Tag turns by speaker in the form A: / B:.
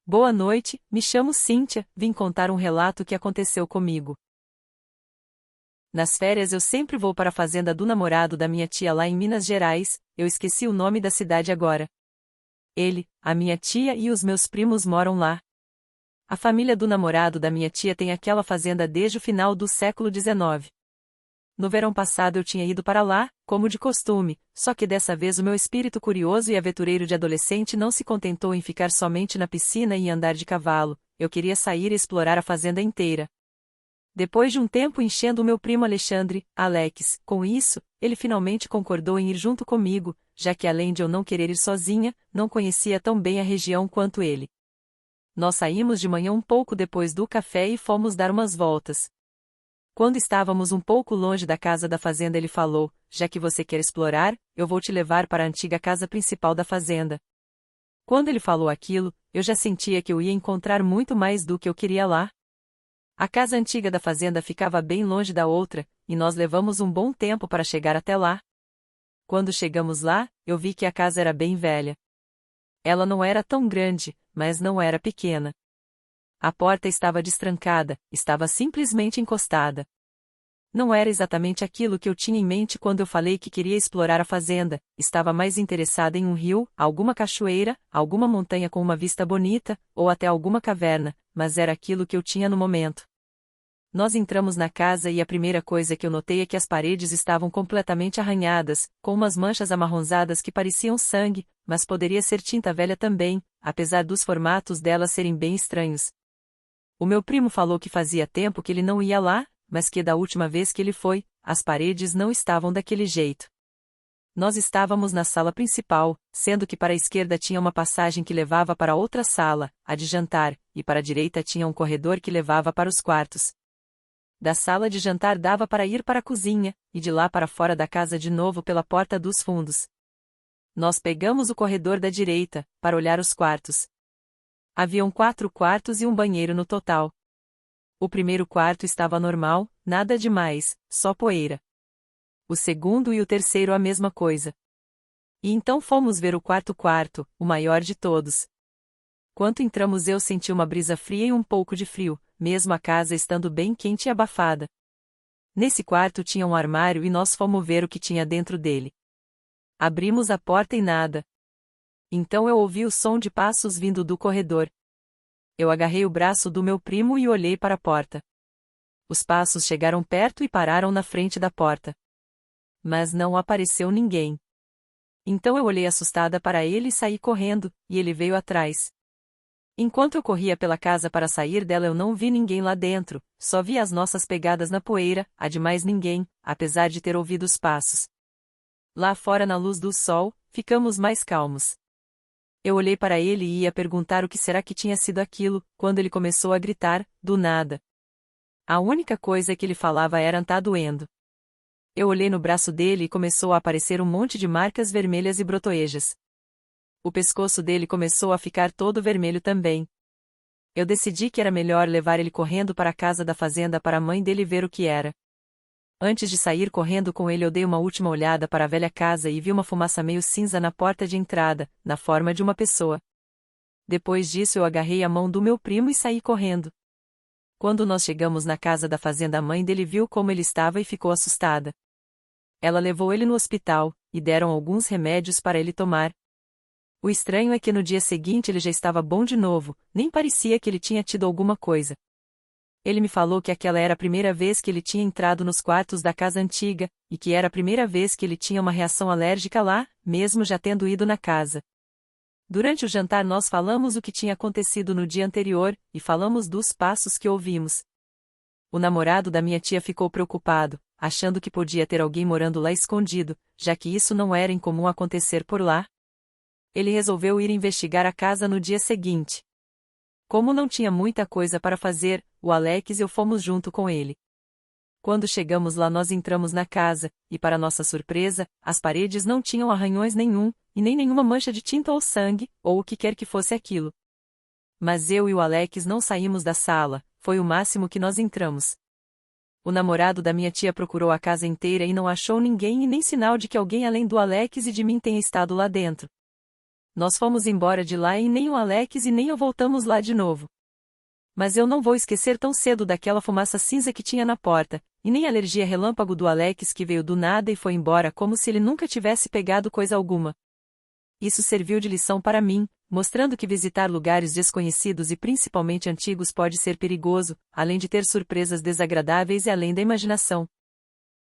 A: Boa noite, me chamo Cíntia, vim contar um relato que aconteceu comigo. Nas férias eu sempre vou para a fazenda do namorado da minha tia lá em Minas Gerais, eu esqueci o nome da cidade agora. Ele, a minha tia e os meus primos moram lá. A família do namorado da minha tia tem aquela fazenda desde o final do século XIX. No verão passado eu tinha ido para lá, como de costume, só que dessa vez o meu espírito curioso e aventureiro de adolescente não se contentou em ficar somente na piscina e andar de cavalo, eu queria sair e explorar a fazenda inteira. Depois de um tempo enchendo o meu primo Alexandre, Alex, com isso, ele finalmente concordou em ir junto comigo, já que além de eu não querer ir sozinha, não conhecia tão bem a região quanto ele. Nós saímos de manhã um pouco depois do café e fomos dar umas voltas. Quando estávamos um pouco longe da casa da fazenda ele falou, já que você quer explorar, eu vou te levar para a antiga casa principal da fazenda. Quando ele falou aquilo, eu já sentia que eu ia encontrar muito mais do que eu queria lá. A casa antiga da fazenda ficava bem longe da outra, e nós levamos um bom tempo para chegar até lá. Quando chegamos lá, eu vi que a casa era bem velha. Ela não era tão grande, mas não era pequena. A porta estava destrancada, estava simplesmente encostada. Não era exatamente aquilo que eu tinha em mente quando eu falei que queria explorar a fazenda, estava mais interessada em um rio, alguma cachoeira, alguma montanha com uma vista bonita, ou até alguma caverna, mas era aquilo que eu tinha no momento. Nós entramos na casa e a primeira coisa que eu notei é que as paredes estavam completamente arranhadas, com umas manchas amarronzadas que pareciam sangue, mas poderia ser tinta velha também, apesar dos formatos delas serem bem estranhos. O meu primo falou que fazia tempo que ele não ia lá, mas que da última vez que ele foi, as paredes não estavam daquele jeito. Nós estávamos na sala principal, sendo que para a esquerda tinha uma passagem que levava para outra sala, a de jantar, e para a direita tinha um corredor que levava para os quartos. Da sala de jantar dava para ir para a cozinha, e de lá para fora da casa de novo pela porta dos fundos. Nós pegamos o corredor da direita, para olhar os quartos. Haviam 4 quartos e um banheiro no total. O primeiro quarto estava normal, nada demais, só poeira. O segundo e o terceiro a mesma coisa. E então fomos ver o quarto quarto, o maior de todos. Quando entramos eu senti uma brisa fria e um pouco de frio, mesmo a casa estando bem quente e abafada. Nesse quarto tinha um armário e nós fomos ver o que tinha dentro dele. Abrimos a porta e nada. Então eu ouvi o som de passos vindo do corredor. Eu agarrei o braço do meu primo e olhei para a porta. Os passos chegaram perto e pararam na frente da porta. Mas não apareceu ninguém. Então eu olhei assustada para ele e saí correndo, e ele veio atrás. Enquanto eu corria pela casa para sair dela eu não vi ninguém lá dentro, só vi as nossas pegadas na poeira, a de mais ninguém, apesar de ter ouvido os passos. Lá fora na luz do sol, ficamos mais calmos. Eu olhei para ele e ia perguntar o que será que tinha sido aquilo, quando ele começou a gritar, do nada. A única coisa que ele falava era "tá doendo". Eu olhei no braço dele e começou a aparecer um monte de marcas vermelhas e brotoejas. O pescoço dele começou a ficar todo vermelho também. Eu decidi que era melhor levar ele correndo para a casa da fazenda para a mãe dele ver o que era. Antes de sair correndo com ele eu dei uma última olhada para a velha casa e vi uma fumaça meio cinza na porta de entrada, na forma de uma pessoa. Depois disso eu agarrei a mão do meu primo e saí correndo. Quando nós chegamos na casa da fazenda a mãe dele viu como ele estava e ficou assustada. Ela levou ele no hospital, e deram alguns remédios para ele tomar. O estranho é que no dia seguinte ele já estava bom de novo, nem parecia que ele tinha tido alguma coisa. Ele me falou que aquela era a primeira vez que ele tinha entrado nos quartos da casa antiga, e que era a primeira vez que ele tinha uma reação alérgica lá, mesmo já tendo ido na casa. Durante o jantar nós falamos o que tinha acontecido no dia anterior, e falamos dos passos que ouvimos. O namorado da minha tia ficou preocupado, achando que podia ter alguém morando lá escondido, já que isso não era incomum acontecer por lá. Ele resolveu ir investigar a casa no dia seguinte. Como não tinha muita coisa para fazer, o Alex e eu fomos junto com ele. Quando chegamos lá nós entramos na casa, e para nossa surpresa, as paredes não tinham arranhões nenhum, e nem nenhuma mancha de tinta ou sangue, ou o que quer que fosse aquilo. Mas eu e o Alex não saímos da sala, foi o máximo que nós entramos. O namorado da minha tia procurou a casa inteira e não achou ninguém e nem sinal de que alguém além do Alex e de mim tenha estado lá dentro. Nós fomos embora de lá e nem o Alex e nem eu voltamos lá de novo. Mas eu não vou esquecer tão cedo daquela fumaça cinza que tinha na porta, e nem a alergia relâmpago do Alex que veio do nada e foi embora como se ele nunca tivesse pegado coisa alguma. Isso serviu de lição para mim, mostrando que visitar lugares desconhecidos e principalmente antigos pode ser perigoso, além de ter surpresas desagradáveis e além da imaginação.